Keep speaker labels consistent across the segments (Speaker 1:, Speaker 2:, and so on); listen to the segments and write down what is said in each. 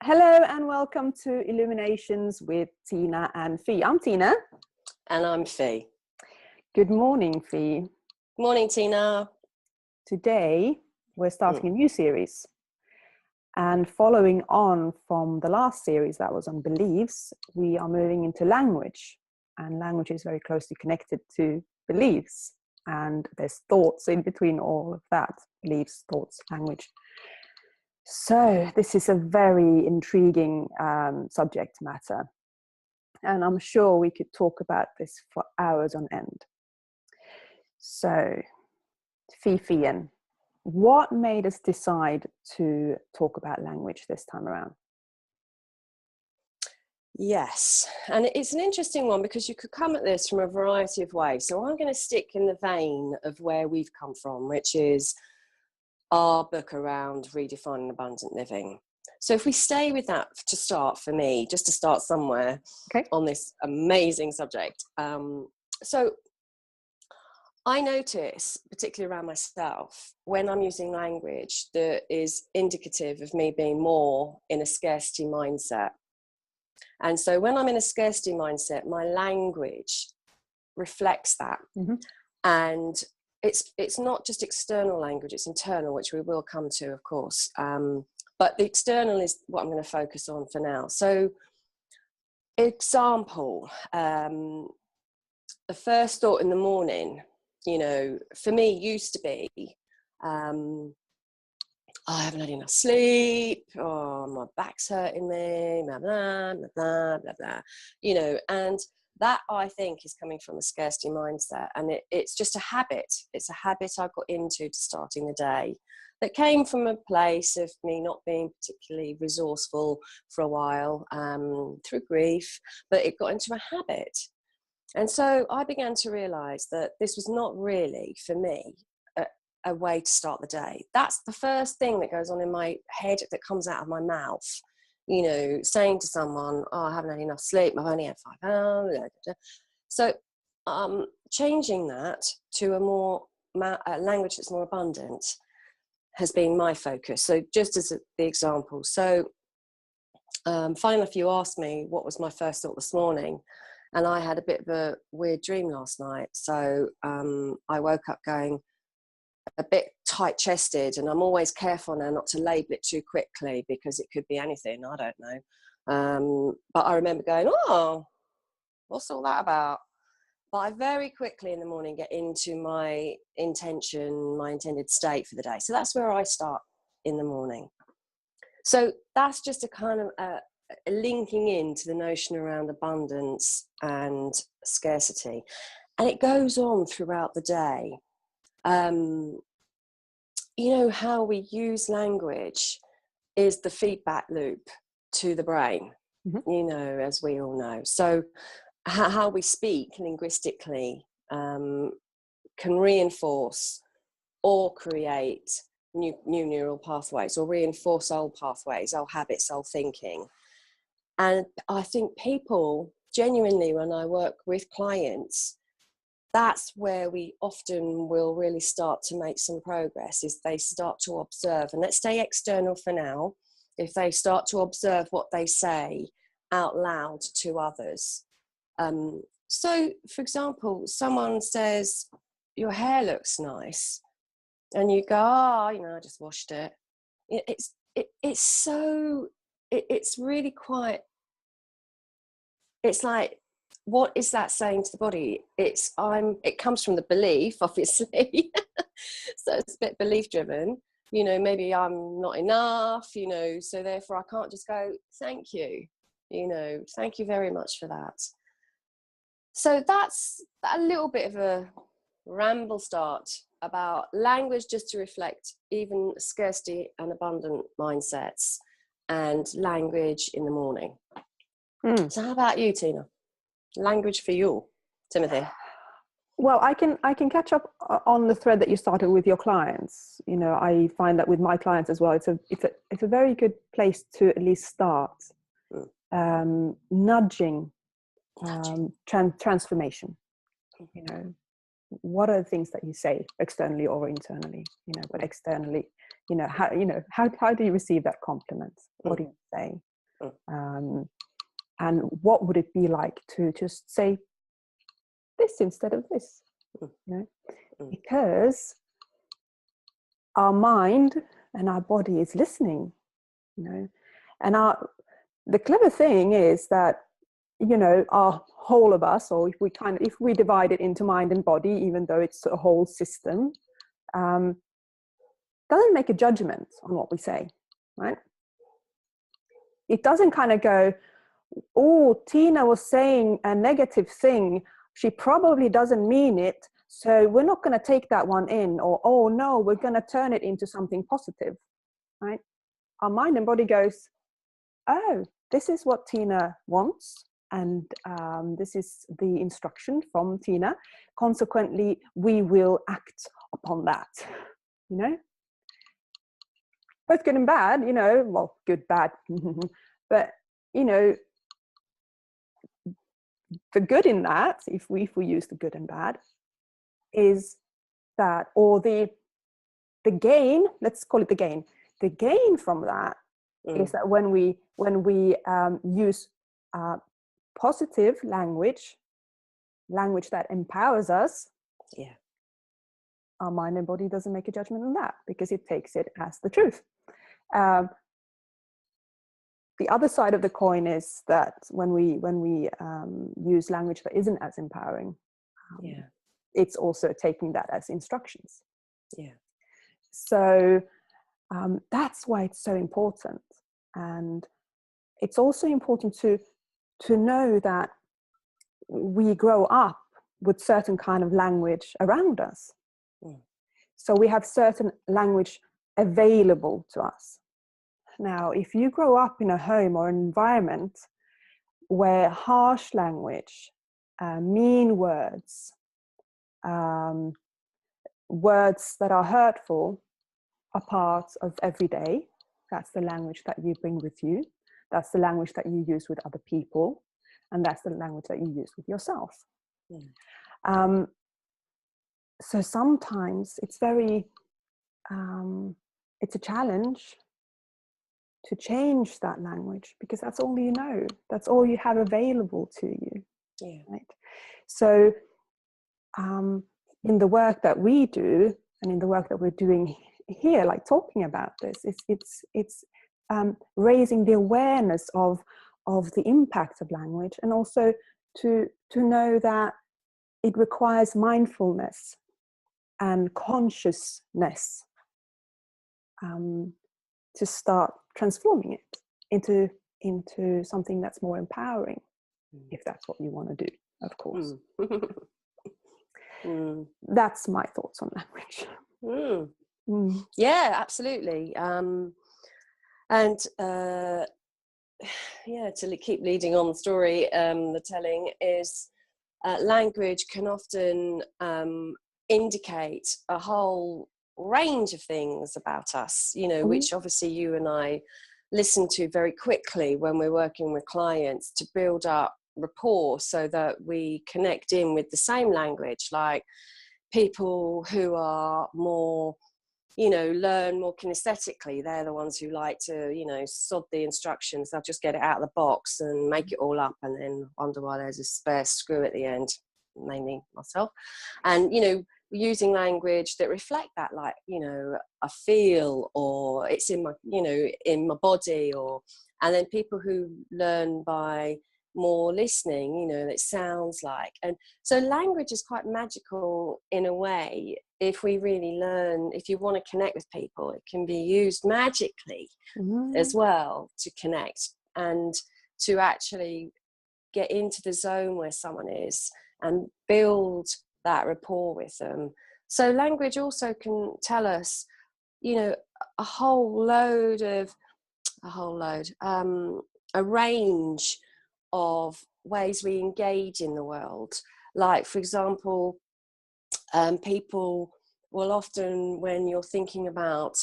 Speaker 1: Hello and welcome to Illuminations with Tiina and Fi. I'm Tiina.
Speaker 2: And I'm Fi.
Speaker 1: Good morning, Fi.
Speaker 2: Morning, Tiina.
Speaker 1: Today we're starting a new series. And following on from the last series that was on beliefs, we are moving into language. And language is very closely connected to beliefs. And there's thoughts in between all of that. Beliefs, thoughts, language. So this is a very intriguing subject matter, and I'm sure we could talk about this for hours on end. So, Fifian, what made us decide to talk about language this time around?
Speaker 2: Yes, and it's an interesting one because you could come at this from a variety of ways. So I'm going to stick in the vein of where we've come from, which is our book around redefining abundant living. So if we stay with that to start, for me, just to start somewhere on this amazing subject. So I notice, particularly around myself, when I'm using language that is indicative of me being more in a scarcity mindset. And so when I'm in a scarcity mindset, my language reflects that. Mm-hmm. And it's not just external language, it's internal, which we will come to, of course. But the external is what I'm going to focus on for now. So, example, the first thought in the morning, for me used to be, I haven't had enough sleep, oh, my back's hurting me, blah, blah, blah, blah, blah, blah, and that, I think, is coming from a scarcity mindset. And it's just a habit. It's a habit I got into to starting the day that came from a place of me not being particularly resourceful for a while through grief, but it got into a habit. And so I began to realise that this was not really, for me, a way to start the day. That's the first thing that goes on in my head that comes out of my mouth. Saying to someone, oh, I haven't had enough sleep, I've only had 5 hours. So changing that to a more language that's more abundant has been my focus. So just as the example. So funny enough, you asked me what was my first thought this morning, and I had a bit of a weird dream last night. So I woke up going a bit tight-chested, and I'm always careful now not to label it too quickly because it could be anything, I don't know. But I remember going, oh, what's all that about? But I very quickly in the morning get into my intention, my intended state for the day. So that's where I start in the morning. So that's just a kind of a linking into the notion around abundance and scarcity. And it goes on throughout the day. How we use language is the feedback loop to the brain, as we all know. So how we speak linguistically can reinforce or create new neural pathways, or reinforce old pathways, old habits, old thinking. And I think people, genuinely, when I work with clients, that's where we often will really start to make some progress, is they start to observe. And let's stay external for now. If they start to observe what they say out loud to others. So, for example, someone says, your hair looks nice. And you go, I just washed it. It's really quite, it's like, what is that saying to the body? It comes from the belief, obviously. So it's a bit belief driven, maybe I'm not enough, so therefore I can't just go, thank you, thank you very much for that. So that's a little bit of a ramble start about language, just to reflect even scarcity and abundant mindsets, and language in the morning. So how about you, Tiina? Language for you, Timothy?
Speaker 1: Well, I can catch up on the thread that you started with your clients. I find that with my clients as well, it's a very good place to at least start. Nudging. Transformation. What are the things that you say externally or internally? But externally, how do you receive that compliment? What do you say? And what would it be like to just say this instead of this? You know? Because our mind and our body is listening, you know. And the clever thing is that, you know, our whole of us, or if we divide it into mind and body, even though it's a whole system, doesn't make a judgment on what we say, right? It doesn't kind of go, oh, Tiina was saying a negative thing, she probably doesn't mean it, so we're not going to take that one in, or, oh no, we're going to turn it into something positive, right? Our mind and body goes, oh, this is what Tiina wants, and this is the instruction from Tiina. Consequently, we will act upon that, you know? Both good and bad, you know, well, good, bad. But, you know, the good in that, if we use the good and bad, is that, or the gain, let's call it the gain from that is that when we use positive language that empowers us, our mind and body doesn't make a judgment on that because it takes it as the truth. The other side of the coin is that when we use language that isn't as empowering, it's also taking that as instructions. So that's why it's so important. And it's also important to know that we grow up with certain kind of language around us. So we have certain language available to us. Now, if you grow up in a home or an environment where harsh language, mean words, words that are hurtful are part of every day, that's the language that you bring with you. That's the language that you use with other people. And that's the language that you use with yourself. So sometimes it's very, it's a challenge to change that language because that's all you know. That's all you have available to you. Right? So in the work that we do and in the work that we're doing here, like talking about this, it's raising the awareness of the impact of language, and also to know that it requires mindfulness and consciousness to start transforming it into something that's more empowering, if that's what you want to do, of course. That's my thoughts on language.
Speaker 2: Yeah, absolutely. And to keep leading on the story, the telling is language can often indicate a whole range of things about us, you know, which obviously you and I listen to very quickly when we're working with clients to build up rapport so that we connect in with the same language. Like people who are more, you know, learn more kinesthetically, they're the ones who like to, you know, sod the instructions. They'll just get it out of the box and make it all up and then wonder why there's a spare screw at the end, mainly myself. And, you know, using language that reflect that, like, you know, I feel, or it's in my, you know, in my body, or, and then people who learn by more listening, you know, it sounds like. And so language is quite magical in a way. If we really learn, if you want to connect with people, it can be used magically as well to connect and to actually get into the zone where someone is and build that rapport with them. So language also can tell us, you know, a range of ways we engage in the world. Like, for example, people will often, when you're thinking about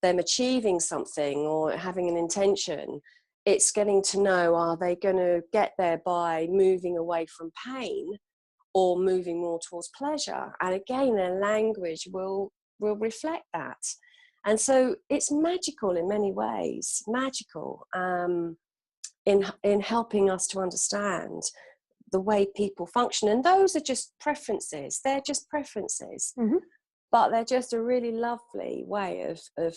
Speaker 2: them achieving something or having an intention, it's getting to know, are they going to get there by moving away from pain or moving more towards pleasure? And again, their language will reflect that. And so it's magical in many ways, magical. in helping us to understand the way people function. And those are just preferences. They're just preferences.
Speaker 1: Mm-hmm.
Speaker 2: But they're just a really lovely way of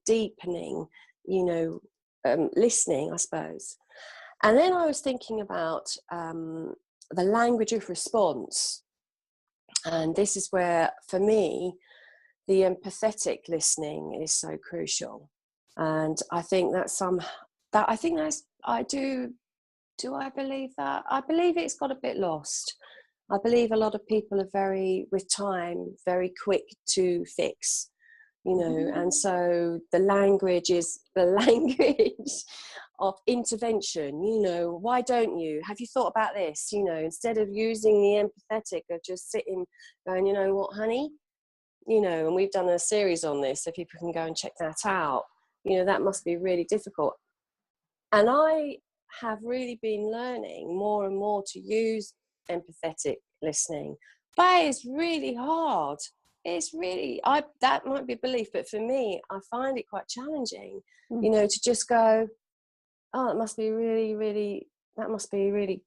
Speaker 2: deepening, listening, I suppose. And then I was thinking about the language of response. And this is where, for me, the empathetic listening is so crucial. And I think do I believe that? I believe it's got a bit lost. I believe a lot of people are with time, very quick to fix, and so the language is the language of intervention. Why don't you? Have you thought about this? Instead of using the empathetic, of just sitting going, you know what, honey? And we've done a series on this, so people can go and check that out. That must be really difficult. And I have really been learning more and more to use empathetic listening, but it's really hard. It's really, that might be a belief, but for me, I find it quite challenging, to just go, oh, it must be really, really, that must be really,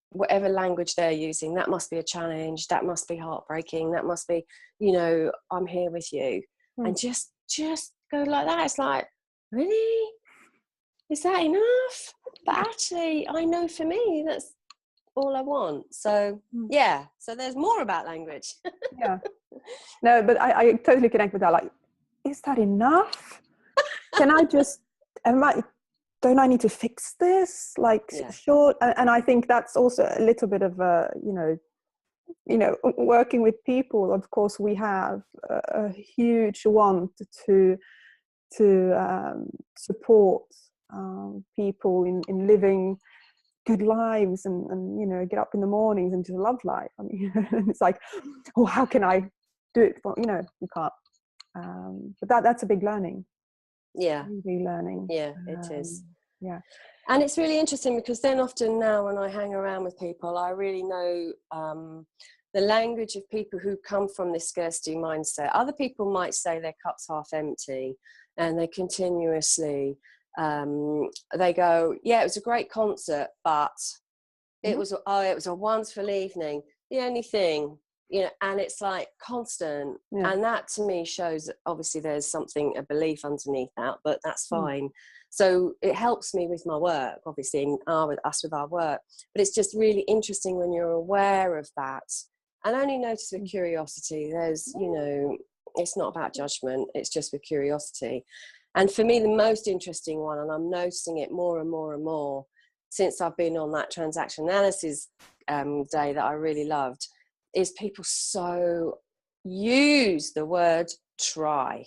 Speaker 2: whatever language they're using, that must be a challenge, that must be heartbreaking, that must be, I'm here with you. And just go like that. It's like, really? Is that enough? But actually, I know for me, that's all I want. So yeah, so there's more about language.
Speaker 1: Yeah, no, but I totally connect with that. Like, is that enough? Can I just, don't I need to fix this? Like, sure. And I think that's also a little bit of working with people. Of course, we have a huge want to support people in living good lives and get up in the mornings and just love life. I mean, it's like, oh, how can I do it? Well, you can't. But that's a big learning.
Speaker 2: Yeah,
Speaker 1: big learning.
Speaker 2: Yeah, it is.
Speaker 1: Yeah,
Speaker 2: and it's really interesting because then often now when I hang around with people, I really know the language of people who come from this scarcity mindset. Other people might say their cup's half empty, and they continuously they go, yeah, it was a great concert, but it was a wonderful evening. The only thing, and it's like constant. And that to me shows that obviously there's something, a belief underneath that, but that's fine. So it helps me with my work, obviously, and with our work. But it's just really interesting when you're aware of that. And only notice with curiosity, there's, it's not about judgment, it's just with curiosity. And for me, the most interesting one, and I'm noticing it more and more and more since I've been on that transaction analysis day that I really loved, is people so use the word try.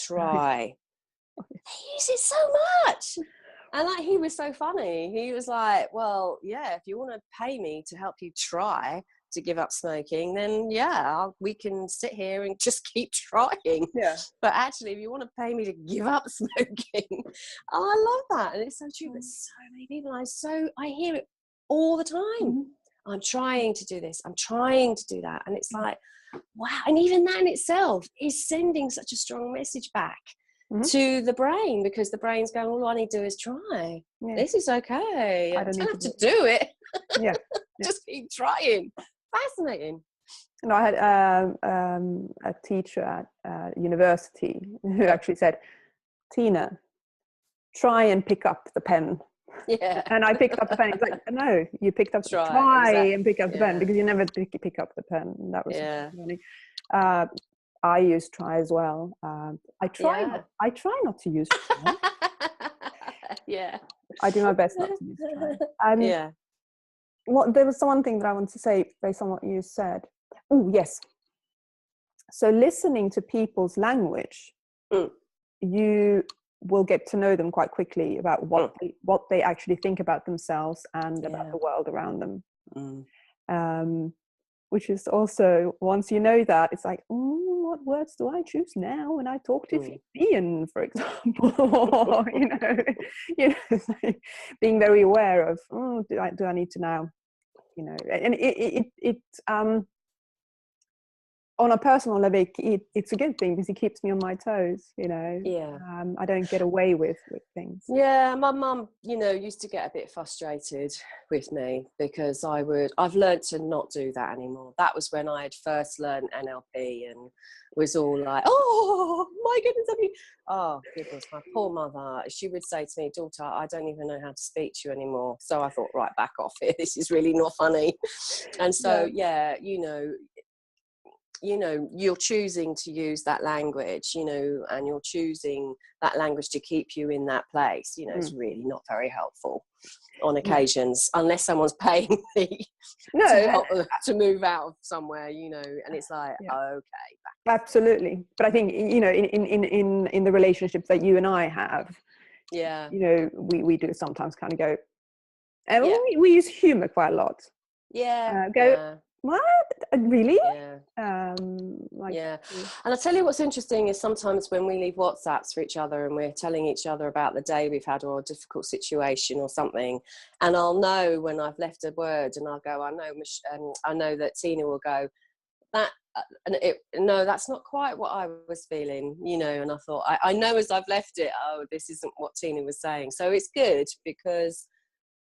Speaker 2: They use it so much. And like, he was so funny. He was like, well, yeah, if you want to pay me to help you try to give up smoking, then we can sit here and just keep trying. But actually, if you want to pay me to give up smoking, I love that. And it's so true. But so many people, I hear it all the time. I'm trying to do this, I'm trying to do that. And it's like, wow. And even that in itself is sending such a strong message back to the brain, because the brain's going, all I need to do is try. This is okay. I don't have to do it. Just keep trying. Fascinating.
Speaker 1: And I had a teacher at university who actually said, Tiina, try and pick up the pen. And I picked up the pen. It's like, no, you picked up try and pick up the pen, because you never pick up the pen. And that was funny. I use try as well. I try not to use try. I do my best not to use try. There was one thing that I want to say based on what you said. Oh, yes. So listening to people's language, you will get to know them quite quickly about what they actually think about themselves and about the world around them. Which is also, once you know that, it's like, what words do I choose now when I talk to Ian, for example? Or, being very aware of, do I need to now, and on a personal level, it's a good thing because it keeps me on my toes, you know.
Speaker 2: Yeah.
Speaker 1: I don't get away with things.
Speaker 2: Yeah, my mum, you know, used to get a bit frustrated with me because I've learned to not do that anymore. That was when I had first learned NLP and was all like, oh my goodness, oh goodness, my poor mother. She would say to me, daughter, I don't even know how to speak to you anymore. So I thought, right, back off here. This is really not funny. And so, yeah, you know, you're choosing to use that language, you know, and you're choosing that language to keep you in that place, you know. It's really not very helpful on occasions, unless someone's paying me to help to move out of somewhere, you know, and it's like, okay.
Speaker 1: Absolutely. But I think, you know, in the relationships that you and I have, you know, we do sometimes kind of go, and we use humor quite a lot. What? Really?
Speaker 2: And I tell you what's interesting is sometimes when we leave WhatsApps for each other and we're telling each other about the day we've had or a difficult situation or something, and I'll know when I've left a word and I'll go, I know that Tiina will go, no, that's not quite what I was feeling, you know. And I thought, I know as I've left it, oh, this isn't what Tiina was saying. So it's good because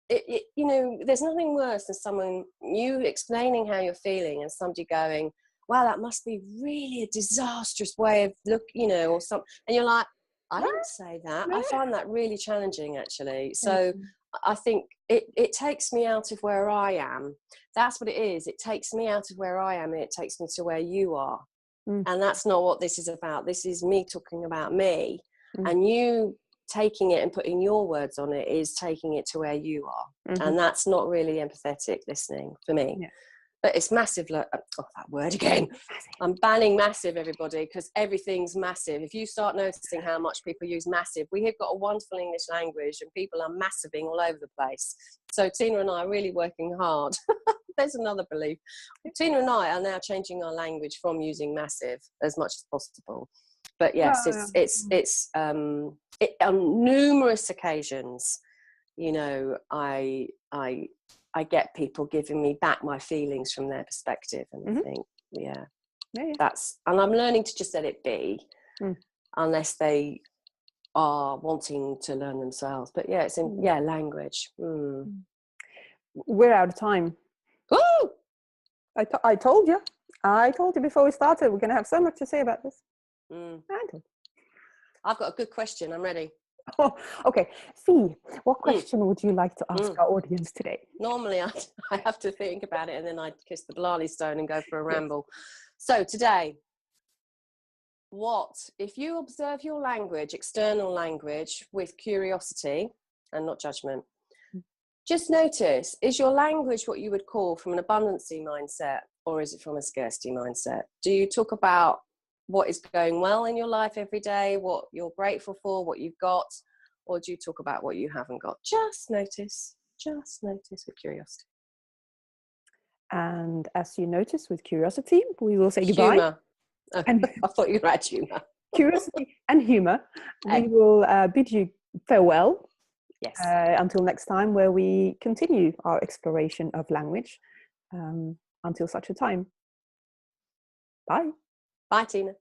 Speaker 2: you know, there's nothing worse than you explaining how you're feeling and somebody going, wow, that must be really a disastrous way of you know, or something. And you're like, I didn't say that. I find that really challenging, actually. So I think it takes me out of where I am. That's what it is. It takes me out of where I am and it takes me to where you are. And that's not what this is about. This is me talking about me. And you taking it and putting your words on it is taking it to where you are. And that's not really empathetic listening for me. But it's massive. Oh, that word again. I'm banning massive, everybody, because everything's massive. If you start noticing how much people use massive, we have got a wonderful English language and people are massiving all over the place. So Tiina and I are really working hard. There's another belief. Tiina and I are now changing our language from using massive as much as possible. But yes, it's on numerous occasions, you know, I get people giving me back my feelings from their perspective, and I think, that's, and I'm learning to just let it be, unless they are wanting to learn themselves. But yeah, it's in language.
Speaker 1: We're out of time.
Speaker 2: Woo!
Speaker 1: I told you before we started, we're going to have so much to say about this.
Speaker 2: I've got a good question. I'm ready.
Speaker 1: Oh, okay. Fi, what question would you like to ask our audience today?
Speaker 2: Normally I have to think about it and then I kiss the Blarney Stone and go for a ramble. So today, if you observe your language, external language, with curiosity and not judgment, just notice, is your language what you would call from an abundancy mindset, or is it from a scarcity mindset? Do you talk about what is going well in your life every day, what you're grateful for, what you've got, or do you talk about what you haven't got? Just notice with curiosity.
Speaker 1: And as you notice with curiosity, we will say goodbye.
Speaker 2: Humour. Oh, and I thought you had humour.
Speaker 1: Curiosity and humour. We will bid you farewell.
Speaker 2: Yes.
Speaker 1: Until next time, where we continue our exploration of language. Until such a time. Bye.
Speaker 2: Bye, Tiina.